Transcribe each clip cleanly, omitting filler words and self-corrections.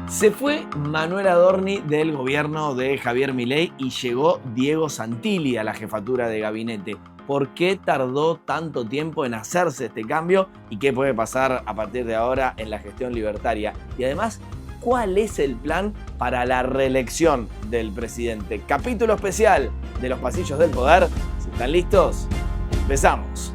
Se fue Manuel Adorni del gobierno de Javier Milei y llegó Diego Santilli a la jefatura de gabinete. ¿Por qué tardó tanto tiempo en hacerse este cambio y qué puede pasar a partir de ahora en la gestión libertaria? Y además, ¿cuál es el plan para la reelección del presidente? Capítulo especial de los pasillos del poder. Si están listos, empezamos.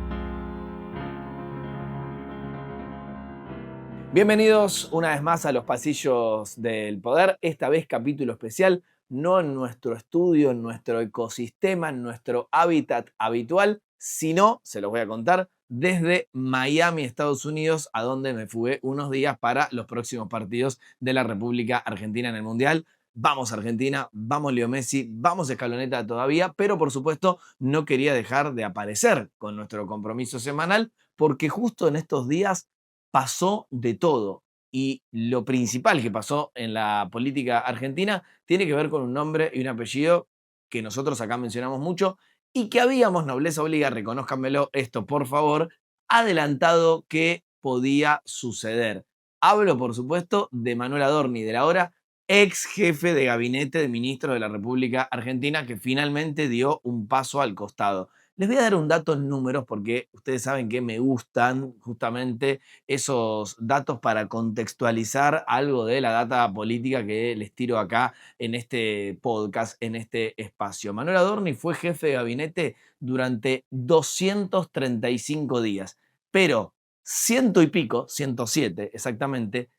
Bienvenidos una vez más a los pasillos del poder, esta vez capítulo especial, no en nuestro estudio, en nuestro ecosistema, en nuestro hábitat habitual, sino, se los voy a contar, desde Miami, Estados Unidos, a donde me fugué unos días para los próximos partidos de la República Argentina en el Mundial. Vamos Argentina, vamos Leo Messi, vamos Escaloneta todavía, pero por supuesto no quería dejar de aparecer con nuestro compromiso semanal, porque justo en estos días pasó de todo. Y lo principal que pasó en la política argentina tiene que ver con un nombre y un apellido que nosotros acá mencionamos mucho y que habíamos, nobleza obliga, reconózcanmelo esto por favor, adelantado que podía suceder. Hablo, por supuesto, de Manuel Adorni, de la ahora ex jefe de gabinete de ministro de la República Argentina, que finalmente dio un paso al costado. Les voy a dar un dato en números porque ustedes saben que me gustan justamente esos datos para contextualizar algo de la data política que les tiro acá en este podcast, en este espacio. Manuel Adorni fue jefe de gabinete durante 235 días, pero ciento y pico, 107 exactamente,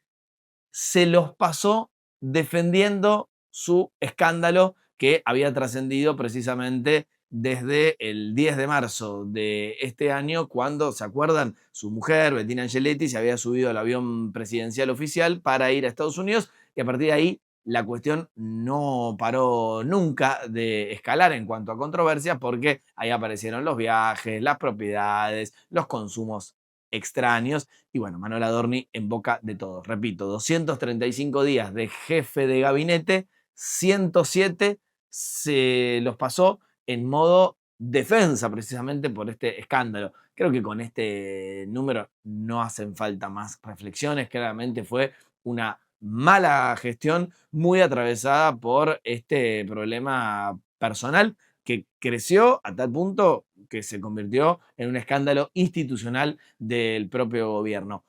se los pasó defendiendo su escándalo que había trascendido precisamente desde el 10 de marzo de este año, cuando, ¿se acuerdan? Su mujer, Bettina Angeletti, se había subido al avión presidencial oficial para ir a Estados Unidos y a partir de ahí la cuestión no paró nunca de escalar en cuanto a controversia porque ahí aparecieron los viajes, las propiedades, los consumos extraños y bueno, Manuel Adorni en boca de todos. Repito, 235 días de jefe de gabinete, 107 se los pasó en modo defensa precisamente por este escándalo. Creo que con este número no hacen falta más reflexiones. Claramente fue una mala gestión muy atravesada por este problema personal que creció a tal punto que se convirtió en un escándalo institucional del propio gobierno.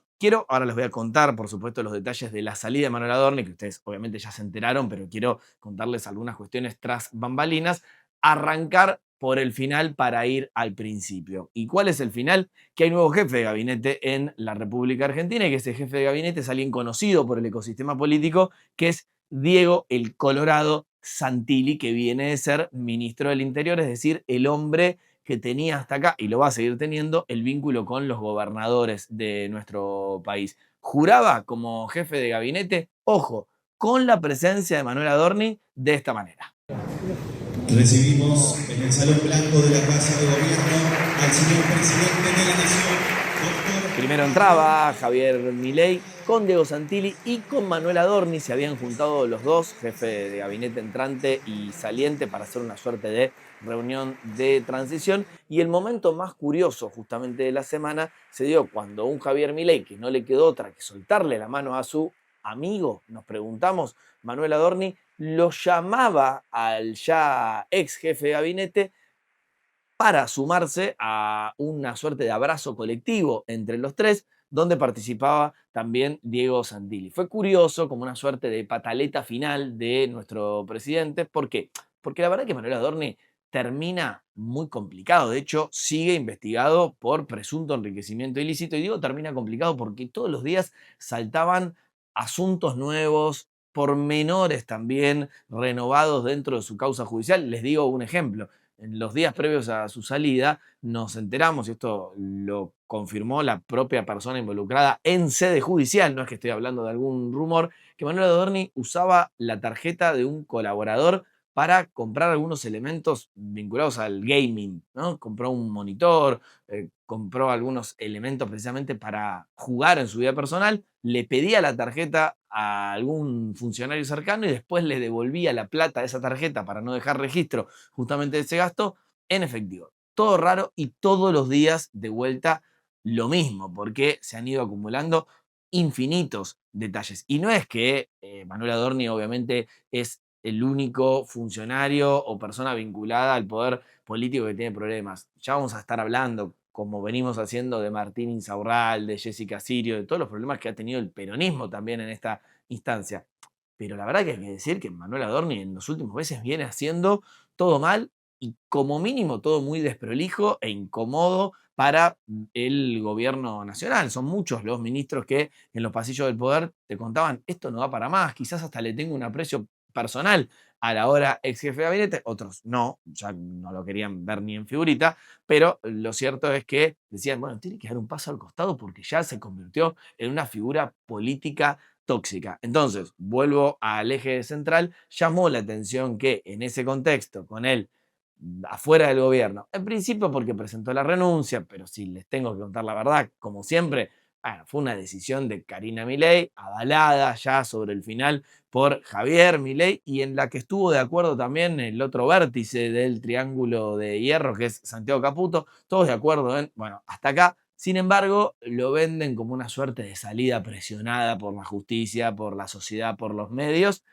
Ahora les voy a contar, por supuesto, los detalles de la salida de Manuel Adorni, que ustedes obviamente ya se enteraron, pero quiero contarles algunas cuestiones tras bambalinas. Arrancar por el final para ir al principio. ¿Y cuál es el final? Que hay nuevo jefe de gabinete en la República Argentina y que ese jefe de gabinete es alguien conocido por el ecosistema político, que es Diego el Colorado Santilli, que viene de ser ministro del Interior, es decir, el hombre que tenía hasta acá, y lo va a seguir teniendo, el vínculo con los gobernadores de nuestro país. Juraba como jefe de gabinete, ojo, con la presencia de Manuel Adorni de esta manera. Recibimos en el Salón Blanco de la Casa de Gobierno al señor presidente de la Nación, doctor. Primero entraba Javier Milei con Diego Santilli y con Manuel Adorni. Se habían juntado los dos, jefe de gabinete entrante y saliente, para hacer una suerte de reunión de transición. Y el momento más curioso justamente de la semana se dio cuando un Javier Milei, que no le quedó otra que soltarle la mano a su amigo, nos preguntamos, Manuel Adorni, lo llamaba al ya ex jefe de gabinete para sumarse a una suerte de abrazo colectivo entre los tres, donde participaba también Diego Santilli. Fue curioso, como una suerte de pataleta final de nuestro presidente. ¿Por qué? Porque la verdad que Manuel Adorni termina muy complicado. De hecho, sigue investigado por presunto enriquecimiento ilícito. Y digo termina complicado porque todos los días saltaban asuntos nuevos, pormenores también renovados dentro de su causa judicial. Les digo un ejemplo. En los días previos a su salida nos enteramos, y esto lo confirmó la propia persona involucrada en sede judicial, no es que estoy hablando de algún rumor, que Manuel Adorni usaba la tarjeta de un colaborador para comprar algunos elementos vinculados al gaming, ¿no? Compró un monitor, compró algunos elementos precisamente para jugar en su vida personal, le pedía la tarjeta a algún funcionario cercano y después le devolvía la plata de esa tarjeta para no dejar registro justamente de ese gasto en efectivo. Todo raro y todos los días de vuelta lo mismo, porque se han ido acumulando infinitos detalles. Y no es que Manuel Adorni obviamente es el único funcionario o persona vinculada al poder político que tiene problemas. Ya vamos a estar hablando, como venimos haciendo, de Martín Insaurral, de Jessica Sirio, de todos los problemas que ha tenido el peronismo también en esta instancia. Pero la verdad que hay que decir que Manuel Adorni en los últimos meses viene haciendo todo mal y como mínimo todo muy desprolijo e incómodo para el gobierno nacional. Son muchos los ministros que en los pasillos del poder te contaban, esto no va para más, quizás hasta le tengo un aprecio personal a la hora ex jefe de gabinete, otros no, ya no lo querían ver ni en figurita, pero lo cierto es que decían, bueno, tiene que dar un paso al costado porque ya se convirtió en una figura política tóxica. Entonces, vuelvo al eje central, llamó la atención que en ese contexto, con él afuera del gobierno, en principio porque presentó la renuncia, pero si les tengo que contar la verdad, como siempre, bueno, fue una decisión de Karina Milei, avalada ya sobre el final por Javier Milei, y en la que estuvo de acuerdo también el otro vértice del triángulo de hierro, que es Santiago Caputo, todos de acuerdo en, bueno, hasta acá. Sin embargo, lo venden como una suerte de salida presionada por la justicia, por la sociedad, por los medios,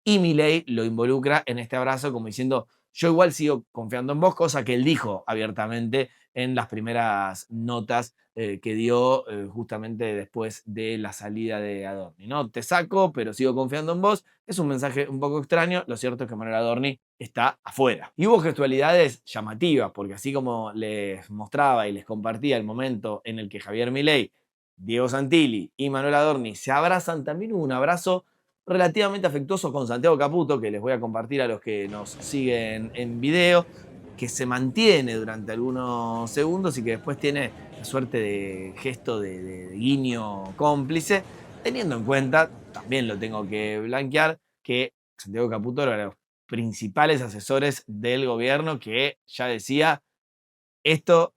y Milei lo involucra en este abrazo como diciendo, yo igual sigo confiando en vos, cosa que él dijo abiertamente en las primeras notas que dio justamente después de la salida de Adorni. ¿No? Te saco, pero sigo confiando en vos. Es un mensaje un poco extraño. Lo cierto es que Manuel Adorni está afuera. Y hubo gestualidades llamativas, porque así como les mostraba y les compartía el momento en el que Javier Milei, Diego Santilli y Manuel Adorni se abrazan, también hubo un abrazo relativamente afectuoso con Santiago Caputo, que les voy a compartir a los que nos siguen en video, que se mantiene durante algunos segundos y que después tiene la suerte de gesto de guiño cómplice, teniendo en cuenta, también lo tengo que blanquear, que Santiago Caputo era uno de los principales asesores del gobierno que ya decía, esto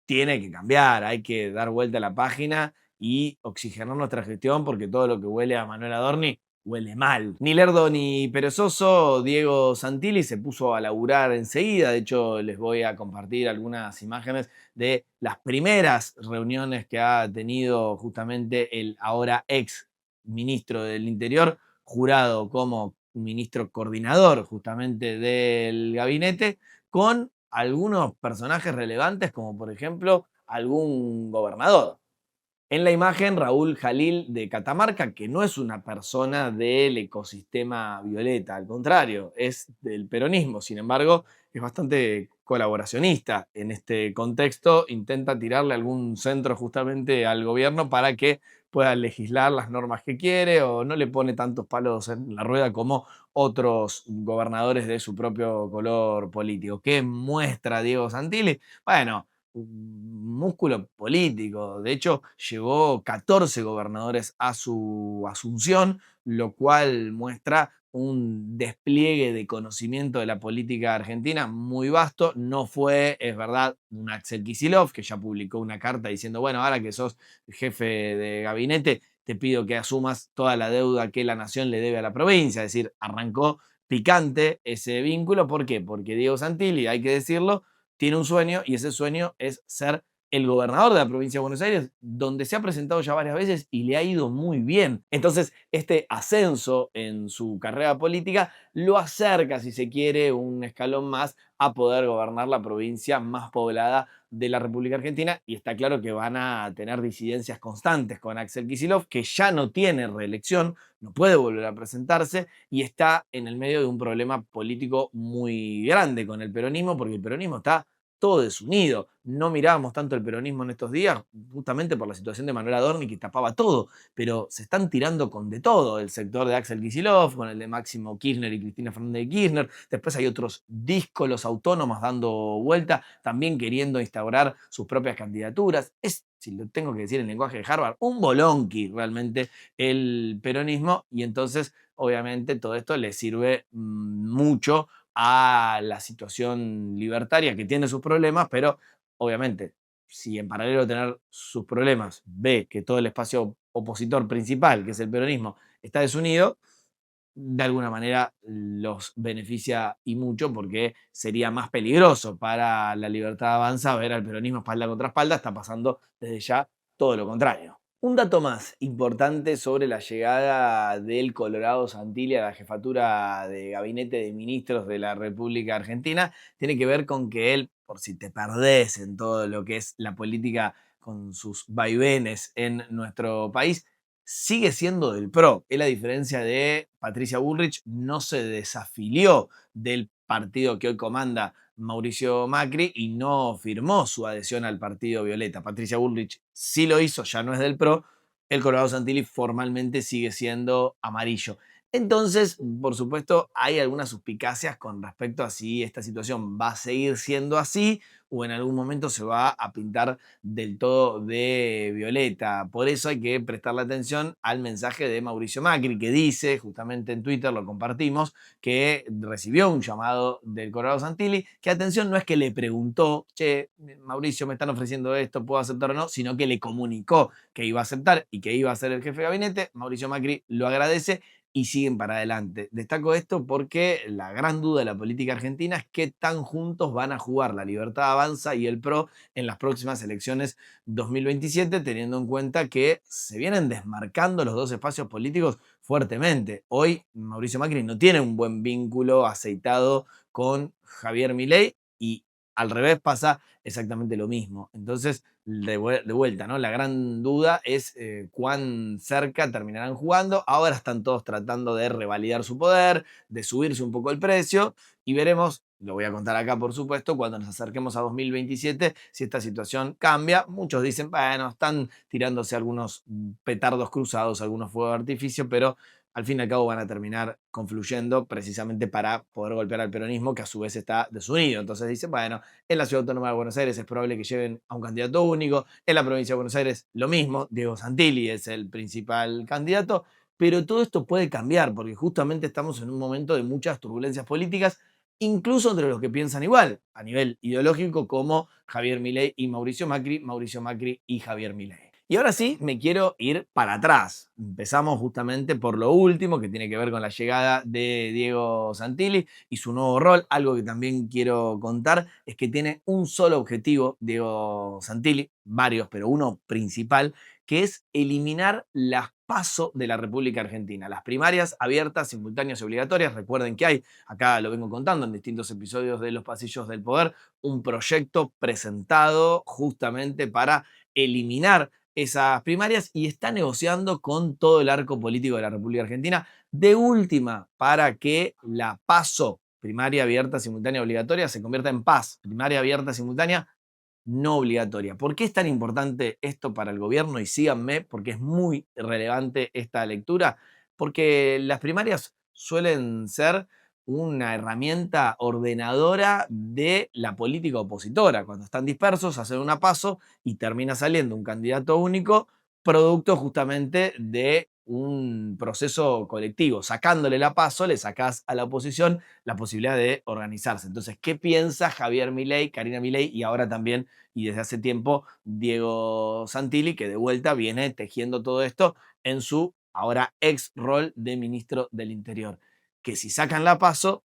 tiene que cambiar, hay que dar vuelta a la página y oxigenar nuestra gestión porque todo lo que huele a Manuel Adorni huele mal. Ni lerdo ni perezoso, Diego Santilli se puso a laburar enseguida. De hecho, les voy a compartir algunas imágenes de las primeras reuniones que ha tenido justamente el ahora ex ministro del Interior, jurado como ministro coordinador justamente del gabinete, con algunos personajes relevantes, como por ejemplo algún gobernador. En la imagen, Raúl Jalil de Catamarca, que no es una persona del ecosistema violeta, al contrario, es del peronismo, sin embargo, es bastante colaboracionista en este contexto, intenta tirarle algún centro justamente al gobierno para que pueda legislar las normas que quiere o no le pone tantos palos en la rueda como otros gobernadores de su propio color político. ¿Qué muestra Diego Santilli? Bueno, un músculo político. De hecho, llevó 14 gobernadores a su asunción, lo cual muestra un despliegue de conocimiento de la política argentina muy vasto. No fue, es verdad, un Axel Kicillof, que ya publicó una carta diciendo, bueno, ahora que sos jefe de gabinete, te pido que asumas toda la deuda que la nación le debe a la provincia. Es decir, arrancó picante ese vínculo. ¿Por qué? Porque Diego Santilli, hay que decirlo, tiene un sueño y ese sueño es ser el gobernador de la provincia de Buenos Aires, donde se ha presentado ya varias veces y le ha ido muy bien. Entonces, este ascenso en su carrera política lo acerca, si se quiere, un escalón más a poder gobernar la provincia más poblada de la República Argentina, y está claro que van a tener disidencias constantes con Axel Kicillof, que ya no tiene reelección, no puede volver a presentarse y está en el medio de un problema político muy grande con el peronismo, porque el peronismo está todo desunido. No mirábamos tanto el peronismo en estos días, justamente por la situación de Manuel Adorni que tapaba todo, pero se están tirando con de todo, el sector de Axel Kicillof, con el de Máximo Kirchner y Cristina Fernández de Kirchner, después hay otros díscolos autónomos dando vuelta, también queriendo instaurar sus propias candidaturas. Es, si lo tengo que decir en lenguaje de Harvard, un bolonqui realmente el peronismo, y entonces obviamente todo esto le sirve mucho a la situación libertaria que tiene sus problemas, pero obviamente si en paralelo a tener sus problemas ve que todo el espacio opositor principal, que es el peronismo, está desunido, de alguna manera los beneficia y mucho, porque sería más peligroso para la libertad avanza ver al peronismo espalda contra espalda. Está pasando desde ya todo lo contrario. Un dato más importante sobre la llegada del Colorado Santilli a la jefatura de gabinete de ministros de la República Argentina tiene que ver con que él, por si te perdés en todo lo que es la política con sus vaivenes en nuestro país, sigue siendo del PRO. Él, a diferencia de Patricia Bullrich, no se desafilió del partido que hoy comanda Mauricio Macri y no firmó su adhesión al partido Violeta. Patricia Bullrich sí lo hizo, ya no es del PRO. El Colorado Santilli formalmente sigue siendo amarillo. Entonces, por supuesto, hay algunas suspicacias con respecto a si esta situación va a seguir siendo así o en algún momento se va a pintar del todo de violeta. Por eso hay que prestarle atención al mensaje de Mauricio Macri, que dice, justamente en Twitter lo compartimos, que recibió un llamado del Colorado Santilli, que atención, no es que le preguntó, che, Mauricio, me están ofreciendo esto, ¿puedo aceptar o no? Sino que le comunicó que iba a aceptar y que iba a ser el jefe de gabinete. Mauricio Macri lo agradece y siguen para adelante. Destaco esto porque la gran duda de la política argentina es qué tan juntos van a jugar la Libertad Avanza y el PRO en las próximas elecciones 2027, teniendo en cuenta que se vienen desmarcando los dos espacios políticos fuertemente. Hoy Mauricio Macri no tiene un buen vínculo aceitado con Javier Milei y al revés pasa exactamente lo mismo. Entonces, de vuelta, ¿no? La gran duda es cuán cerca terminarán jugando. Ahora están todos tratando de revalidar su poder, de subirse un poco el precio y veremos, lo voy a contar acá por supuesto, cuando nos acerquemos a 2027, si esta situación cambia. Muchos dicen, bueno, están tirándose algunos petardos cruzados, algunos fuegos de artificio, pero al fin y al cabo van a terminar confluyendo precisamente para poder golpear al peronismo, que a su vez está desunido. Entonces dicen, bueno, en la Ciudad Autónoma de Buenos Aires es probable que lleven a un candidato único, en la provincia de Buenos Aires lo mismo, Diego Santilli es el principal candidato, pero todo esto puede cambiar porque justamente estamos en un momento de muchas turbulencias políticas, incluso entre los que piensan igual, a nivel ideológico, como Javier Milei y Mauricio Macri y Javier Milei. Y ahora sí, me quiero ir para atrás. Empezamos justamente por lo último, que tiene que ver con la llegada de Diego Santilli y su nuevo rol. Algo que también quiero contar es que tiene un solo objetivo, Diego Santilli, varios, pero uno principal, que es eliminar las PASO de la República Argentina. Las primarias abiertas, simultáneas y obligatorias. Recuerden que hay, acá lo vengo contando en distintos episodios de Los Pasillos del Poder, un proyecto presentado justamente para eliminar esas primarias y está negociando con todo el arco político de la República Argentina, de última, para que la PASO, primaria abierta, simultánea, obligatoria, se convierta en PAS, primaria abierta, simultánea, no obligatoria. ¿Por qué es tan importante esto para el gobierno? Y síganme, porque es muy relevante esta lectura, porque las primarias suelen ser una herramienta ordenadora de la política opositora. Cuando están dispersos, hacen una PASO y termina saliendo un candidato único, producto justamente de un proceso colectivo. Sacándole la PASO, le sacás a la oposición la posibilidad de organizarse. Entonces, ¿qué piensa Javier Milei, Karina Milei y ahora también, y desde hace tiempo, Diego Santilli, que de vuelta viene tejiendo todo esto en su ahora ex rol de ministro del Interior? Que si sacan la PASO,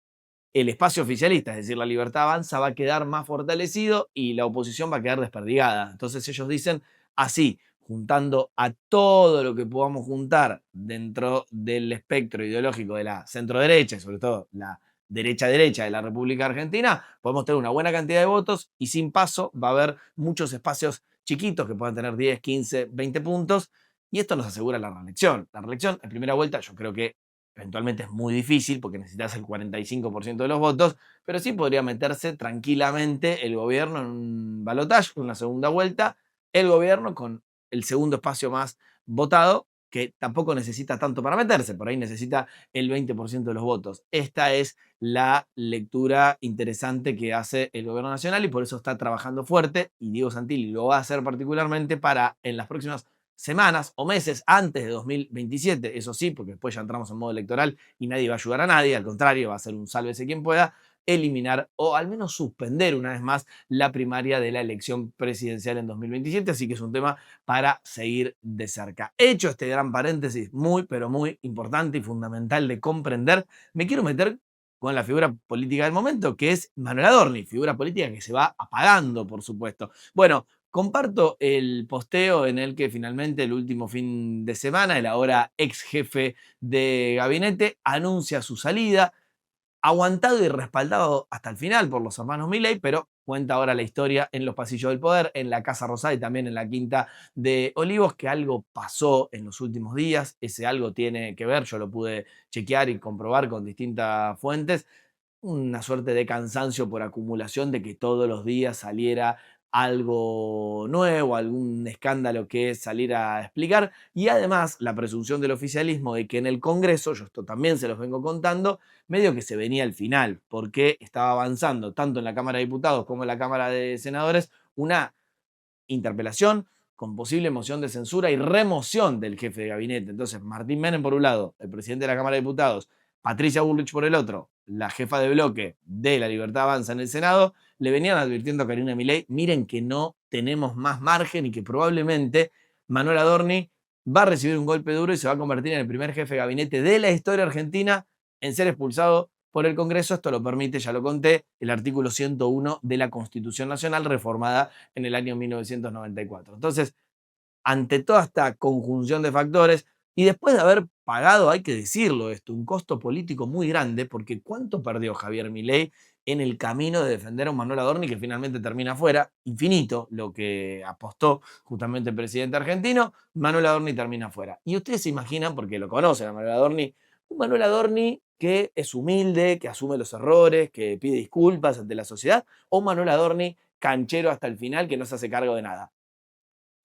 el espacio oficialista, es decir, la Libertad Avanza, va a quedar más fortalecido y la oposición va a quedar desperdigada. Entonces ellos dicen así, juntando a todo lo que podamos juntar dentro del espectro ideológico de la centro-derecha y sobre todo la derecha-derecha de la República Argentina, podemos tener una buena cantidad de votos y sin PASO va a haber muchos espacios chiquitos que puedan tener 10, 15, 20 puntos y esto nos asegura la reelección. La reelección en primera vuelta yo creo que eventualmente es muy difícil porque necesitas el 45% de los votos, pero sí podría meterse tranquilamente el gobierno en un balotaje, una segunda vuelta, el gobierno con el segundo espacio más votado, que tampoco necesita tanto para meterse, por ahí necesita el 20% de los votos. Esta es la lectura interesante que hace el gobierno nacional y por eso está trabajando fuerte y Diego Santilli lo va a hacer particularmente para en las próximas semanas o meses antes de 2027, eso sí, porque después ya entramos en modo electoral y nadie va a ayudar a nadie, al contrario, va a ser un sálvese quien pueda, eliminar o al menos suspender una vez más la primaria de la elección presidencial en 2027, así que es un tema para seguir de cerca. Hecho este gran paréntesis muy, pero muy importante y fundamental de comprender, me quiero meter con la figura política del momento, que es Manuel Adorni, figura política que se va apagando, por supuesto. Bueno, Comparto el posteo en el que finalmente el último fin de semana el ahora ex jefe de gabinete anuncia su salida, aguantado y respaldado hasta el final por los hermanos Milei, pero cuenta ahora la historia en los pasillos del poder, en la Casa Rosada y también en la Quinta de Olivos, que algo pasó en los últimos días. Ese algo tiene que ver, yo lo pude chequear y comprobar con distintas fuentes, una suerte de cansancio por acumulación de que todos los días saliera algo nuevo, algún escándalo que salir a explicar, y además la presunción del oficialismo de que en el Congreso, yo esto también se los vengo contando, medio que se venía al final, porque estaba avanzando tanto en la Cámara de Diputados como en la Cámara de Senadores una interpelación con posible moción de censura y remoción del jefe de gabinete. Entonces, Martín Menem por un lado, el presidente de la Cámara de Diputados, Patricia Bullrich por el otro, la jefa de bloque de La Libertad Avanza en el Senado, le venían advirtiendo a Karina Milei, miren que no tenemos más margen y que probablemente Manuel Adorni va a recibir un golpe duro y se va a convertir en el primer jefe de gabinete de la historia argentina en ser expulsado por el Congreso. Esto lo permite, ya lo conté, el artículo 101 de la Constitución Nacional reformada en el año 1994. Entonces, ante toda esta conjunción de factores, y después de haber pagado, hay que decirlo esto, un costo político muy grande, porque ¿cuánto perdió Javier Milei en el camino de defender a un Manuel Adorni que finalmente termina fuera? Infinito lo que apostó justamente el presidente argentino, Manuel Adorni termina fuera. Y ustedes se imaginan, porque lo conocen a Manuel Adorni, un Manuel Adorni que es humilde, que asume los errores, que pide disculpas ante la sociedad, o un Manuel Adorni canchero hasta el final que no se hace cargo de nada.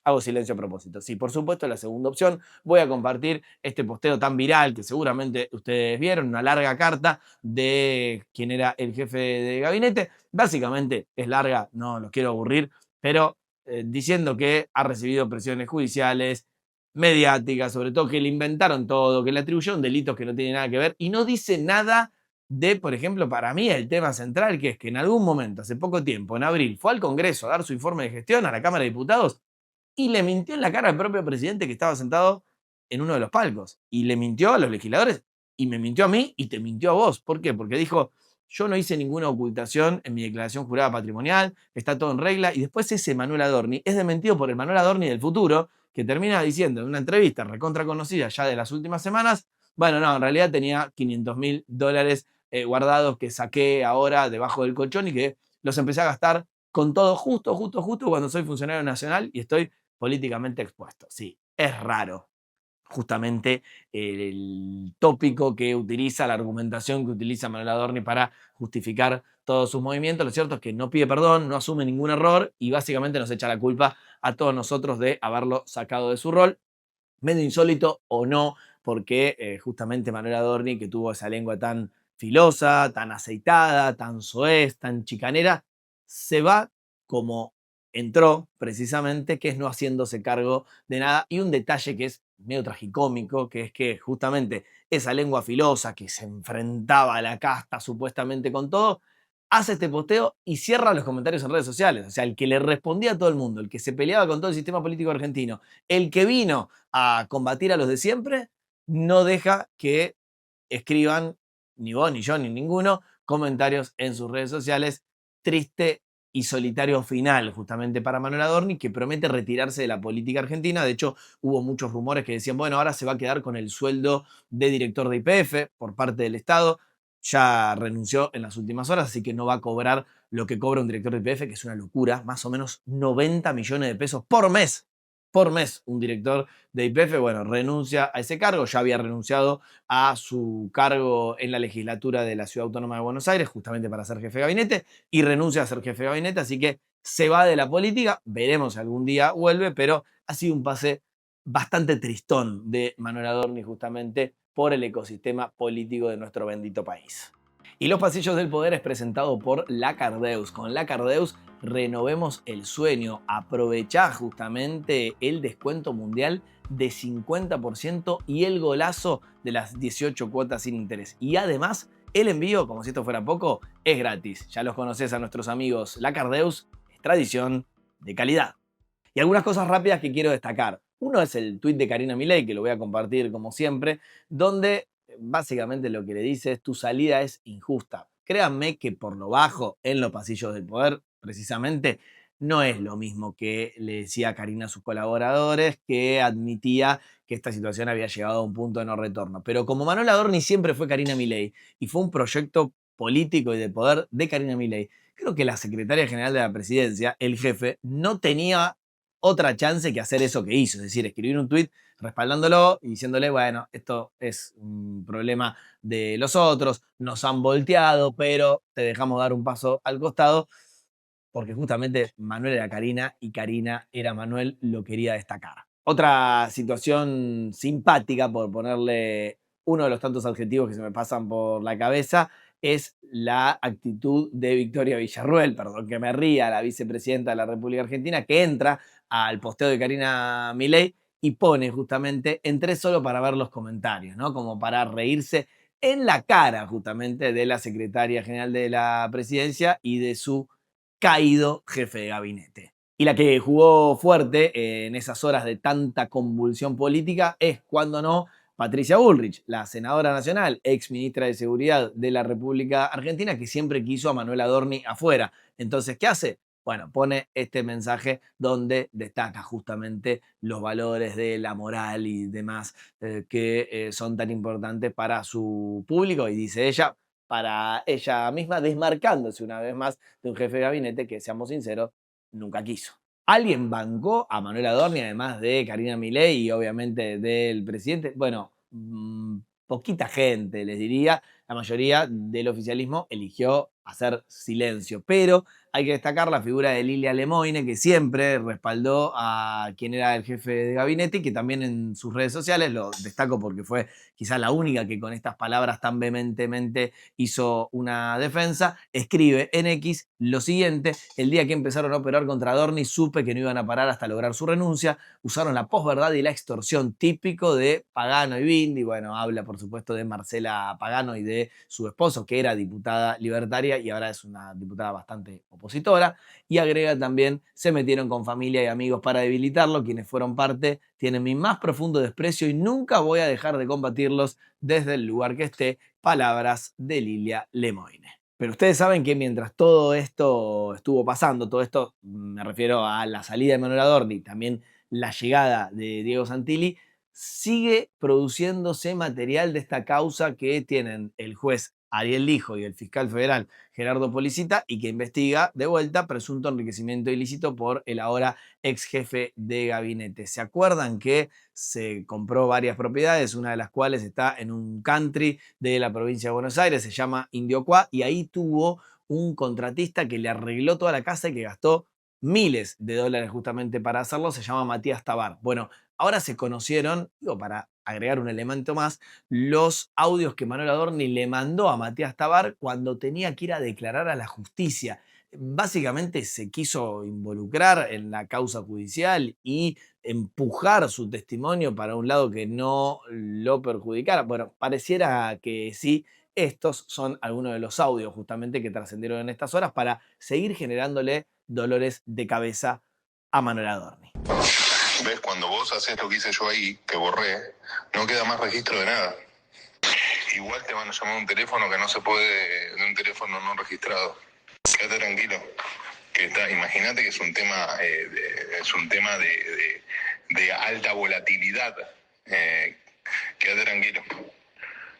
Hago silencio a propósito. Sí, por supuesto, la segunda opción. Voy a compartir este posteo tan viral que seguramente ustedes vieron, una larga carta de quien era el jefe de gabinete. Básicamente es larga, no los quiero aburrir, pero diciendo que ha recibido presiones judiciales, mediáticas, sobre todo que le inventaron todo, que le atribuyeron delitos que no tienen nada que ver y no dice nada de, por ejemplo, para mí el tema central, que es que en algún momento, hace poco tiempo, en abril, fue al Congreso a dar su informe de gestión a la Cámara de Diputados y le mintió en la cara al propio presidente que estaba sentado en uno de los palcos. Y le mintió a los legisladores y me mintió a mí y te mintió a vos. ¿Por qué? Porque dijo, yo no hice ninguna ocultación en mi declaración jurada patrimonial, está todo en regla. Y después ese Manuel Adorni es desmentido por el Manuel Adorni del futuro, que termina diciendo en una entrevista recontra conocida ya de las últimas semanas, bueno, no, en realidad tenía $500.000 guardados que saqué ahora debajo del colchón y que los empecé a gastar con todo justo cuando soy funcionario nacional y estoy políticamente expuesto. Sí, es raro justamente el tópico que utiliza, la argumentación que utiliza Manuel Adorni para justificar todos sus movimientos. Lo cierto es que no pide perdón, no asume ningún error y básicamente nos echa la culpa a todos nosotros de haberlo sacado de su rol. Medio insólito o no, porque justamente Manuel Adorni, que tuvo esa lengua tan filosa, tan aceitada, tan soez, tan chicanera, se va como entró precisamente, que es no haciéndose cargo de nada. Y un detalle que es medio tragicómico, que es que justamente esa lengua filosa que se enfrentaba a la casta supuestamente con todo, hace este posteo y cierra los comentarios en redes sociales. O sea, el que le respondía a todo el mundo, el que se peleaba con todo el sistema político argentino, el que vino a combatir a los de siempre, no deja que escriban, ni vos, ni yo, ni ninguno, comentarios en sus redes sociales. Triste y solitario final justamente para Manuel Adorni, que promete retirarse de la política argentina. De hecho, hubo muchos rumores que decían, bueno, ahora se va a quedar con el sueldo de director de YPF por parte del Estado. Ya renunció en las últimas horas, así que no va a cobrar lo que cobra un director de YPF, que es una locura, más o menos 90 millones de pesos por mes. Por mes, un director de YPF, bueno, renuncia a ese cargo, ya había renunciado a su cargo en la legislatura de la Ciudad Autónoma de Buenos Aires, justamente para ser jefe de gabinete, y renuncia a ser jefe de gabinete, así que se va de la política, veremos si algún día vuelve, pero ha sido un pase bastante tristón de Manuel Adorni justamente por el ecosistema político de nuestro bendito país. Y Los Pasillos del Poder es presentado por Lacardeus. Con Lacardeus renovemos el sueño. Aprovechá justamente el descuento mundial de 50% y el golazo de las 18 cuotas sin interés. Y además, el envío, como si esto fuera poco, es gratis. Ya los conoces a nuestros amigos Lacardeus, es tradición de calidad. Y algunas cosas rápidas que quiero destacar. Uno es el tuit de Karina Milei, que lo voy a compartir como siempre, donde básicamente lo que le dice es: tu salida es injusta. Créanme que por lo bajo, en los pasillos del poder, precisamente, no es lo mismo que le decía Karina a sus colaboradores, que admitía que esta situación había llegado a un punto de no retorno. Pero como Manuel Adorni siempre fue Karina Milei y fue un proyecto político y de poder de Karina Milei, creo que la secretaria general de la presidencia, el jefe, no tenía otra chance que hacer eso que hizo, es decir, escribir un tuit respaldándolo y diciéndole, bueno, esto es un problema de los otros, nos han volteado, pero te dejamos dar un paso al costado, porque justamente Manuel era Karina y Karina era Manuel, lo quería destacar. Otra situación simpática, por ponerle uno de los tantos adjetivos que se me pasan por la cabeza, es la actitud de Victoria Villarruel, perdón que me ría, la vicepresidenta de la República Argentina, que entra al posteo de Karina Milei y pone justamente, entré solo para ver los comentarios, ¿no? Como para reírse en la cara justamente de la secretaria general de la presidencia y de su caído jefe de gabinete. Y la que jugó fuerte en esas horas de tanta convulsión política es, cuando no, Patricia Bullrich, la senadora nacional, ex ministra de Seguridad de la República Argentina, que siempre quiso a Manuel Adorni afuera. Entonces, ¿qué hace? Bueno, pone este mensaje donde destaca justamente los valores de la moral y demás que son tan importantes para su público. Y dice ella, para ella misma, desmarcándose una vez más de un jefe de gabinete que, seamos sinceros, nunca quiso. ¿Alguien bancó a Manuel Adorni, además de Karina Milei y obviamente del presidente? Bueno, poquita gente, les diría. La mayoría del oficialismo eligió hacer silencio, pero hay que destacar la figura de Lilia Lemoine, que siempre respaldó a quien era el jefe de gabinete y que también en sus redes sociales, lo destaco porque fue quizás la única que con estas palabras tan vehementemente hizo una defensa, escribe en X lo siguiente: el día que empezaron a operar contra Adorni supe que no iban a parar hasta lograr su renuncia, usaron la posverdad y la extorsión típico de Pagano y Bindi. Bueno, habla por supuesto de Marcela Pagano y de su esposo, que era diputada libertaria y ahora es una diputada bastante opositora, y agrega también, se metieron con familia y amigos para debilitarlo, quienes fueron parte tienen mi más profundo desprecio y nunca voy a dejar de combatirlos desde el lugar que esté. Palabras de Lilia Lemoine. Pero ustedes saben que mientras todo esto estuvo pasando, todo esto, me refiero a la salida de Manuel Adorni, también la llegada de Diego Santilli, sigue produciéndose material de esta causa que tienen el juez Ariel Lijo y el fiscal federal Gerardo Policita, y que investiga de vuelta presunto enriquecimiento ilícito por el ahora ex jefe de gabinete. ¿Se acuerdan que se compró varias propiedades, una de las cuales está en un country de la provincia de Buenos Aires, se llama Indiocuá, y ahí tuvo un contratista que le arregló toda la casa y que gastó miles de dólares justamente para hacerlo? Se llama Matías Tabar. Bueno, ahora se conocieron, digo, para agregar un elemento más, los audios que Manuel Adorni le mandó a Matías Tabar cuando tenía que ir a declarar a la justicia. Básicamente se quiso involucrar en la causa judicial y empujar su testimonio para un lado que no lo perjudicara. Bueno, pareciera que sí. Estos son algunos de los audios justamente que trascendieron en estas horas para seguir generándole dolores de cabeza a Manuel Adorni. ¿Ves? Cuando vos haces lo que hice yo ahí, que borré, no queda más registro de nada. Igual te van a llamar a un teléfono que no se puede, de un teléfono no registrado. Quédate tranquilo. Imagínate que es un tema, de alta volatilidad. Quédate tranquilo.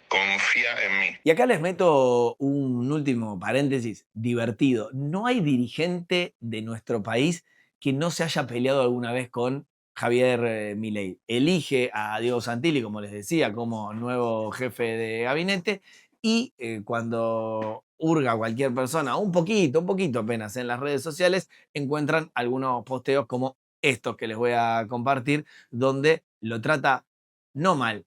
Confía en mí. Y acá les meto un último paréntesis divertido. No hay dirigente de nuestro país que no se haya peleado alguna vez con Javier Milei. Elige a Diego Santilli, como les decía, como nuevo jefe de gabinete, y cuando hurga cualquier persona un poquito apenas en las redes sociales, encuentran algunos posteos como estos que les voy a compartir, donde lo trata no mal,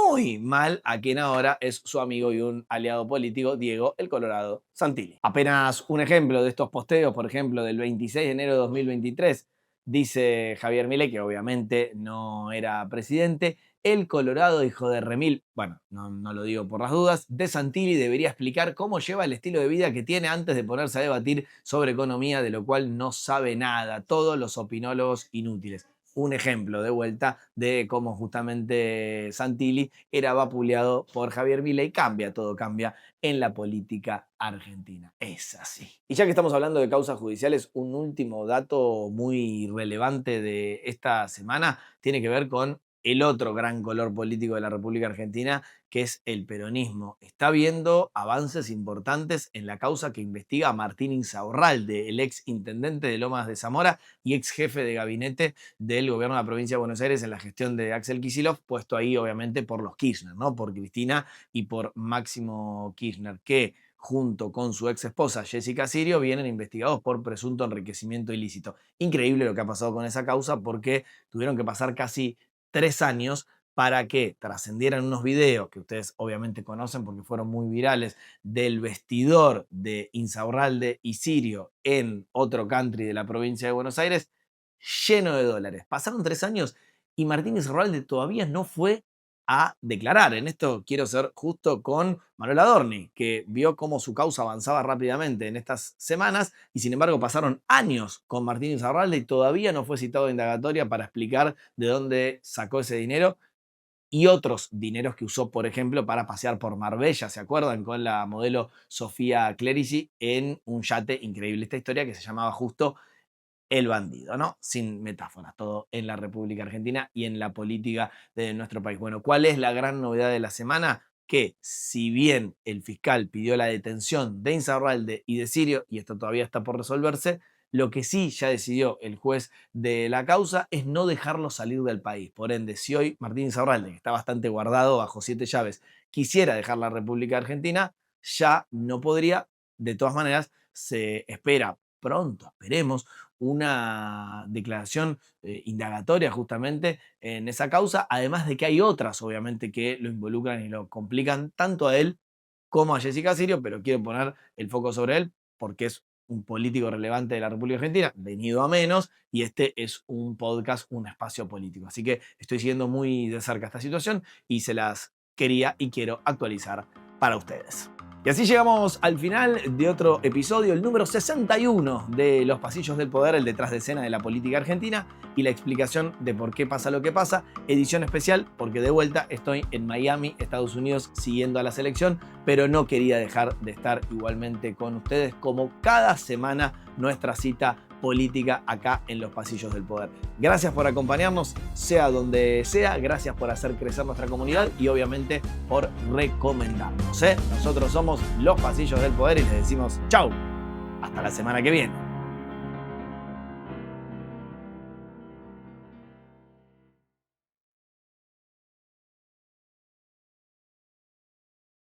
muy mal a quien ahora es su amigo y un aliado político, Diego el Colorado Santilli. Apenas un ejemplo de estos posteos, por ejemplo, del 26 de enero de 2023, dice Javier Milei, que obviamente no era presidente: el Colorado, hijo de remil, bueno, no lo digo por las dudas, de Santilli debería explicar cómo lleva el estilo de vida que tiene antes de ponerse a debatir sobre economía, de lo cual no sabe nada, todos los opinólogos inútiles. un ejemplo de vuelta de cómo justamente Santilli era vapuleado por Javier Milei. Todo cambia en la política argentina. Es así. Y ya que estamos hablando de causas judiciales, un último dato muy relevante de esta semana tiene que ver con el otro gran color político de la República Argentina, que es el peronismo. Está viendo avances importantes en la causa que investiga a Martín Insaurralde, el ex intendente de Lomas de Zamora y ex jefe de gabinete del gobierno de la provincia de Buenos Aires en la gestión de Axel Kicillof, puesto ahí obviamente por los Kirchner, ¿no? Por Cristina y por Máximo Kirchner, que junto con su ex esposa Jessica Sirio vienen investigados por presunto enriquecimiento ilícito. Increíble lo que ha pasado con esa causa, porque tuvieron que pasar casi 3 años para que trascendieran unos videos que ustedes obviamente conocen porque fueron muy virales, del vestidor de Insaurralde y Sirio en otro country de la provincia de Buenos Aires, lleno de dólares. Pasaron 3 años y Martín Insaurralde todavía no fue a declarar. En esto quiero ser justo con Manuel Adorni, que vio cómo su causa avanzaba rápidamente en estas semanas y sin embargo pasaron años con Martín Insaurralde y todavía no fue citado a indagatoria para explicar de dónde sacó ese dinero y otros dineros que usó, por ejemplo, para pasear por Marbella, ¿se acuerdan? Con la modelo Sofía Clerici en un yate. Increíble esta historia, que se llamaba justo El Bandido, ¿no? Sin metáforas, todo en la República Argentina y en la política de nuestro país. Bueno, ¿cuál es la gran novedad de la semana? Que si bien el fiscal pidió la detención de Insaurralde y de Sirio, y esto todavía está por resolverse, lo que sí ya decidió el juez de la causa es no dejarlo salir del país. Por ende, si hoy Martín Insaurralde, que está bastante guardado bajo 7 llaves, quisiera dejar la República Argentina, ya no podría. De todas maneras, se espera pronto, esperemos, una declaración indagatoria justamente en esa causa, además de que hay otras, obviamente, que lo involucran y lo complican tanto a él como a Jessica Sirio, pero quiero poner el foco sobre él porque es un político relevante de la República Argentina, venido a menos, y este es un podcast, un espacio político. Así que estoy siguiendo muy de cerca esta situación y se las quería y quiero actualizar para ustedes. Y así llegamos al final de otro episodio, el número 61 de Los Pasillos del Poder, el detrás de escena de la política argentina y la explicación de por qué pasa lo que pasa. Edición especial porque de vuelta estoy en Miami, Estados Unidos, siguiendo a la selección, pero no quería dejar de estar igualmente con ustedes como cada semana nuestra cita política acá en Los Pasillos del Poder. Gracias por acompañarnos, sea donde sea, gracias por hacer crecer nuestra comunidad y obviamente por recomendarnos. Nosotros somos Los Pasillos del Poder y les decimos chau, hasta la semana que viene.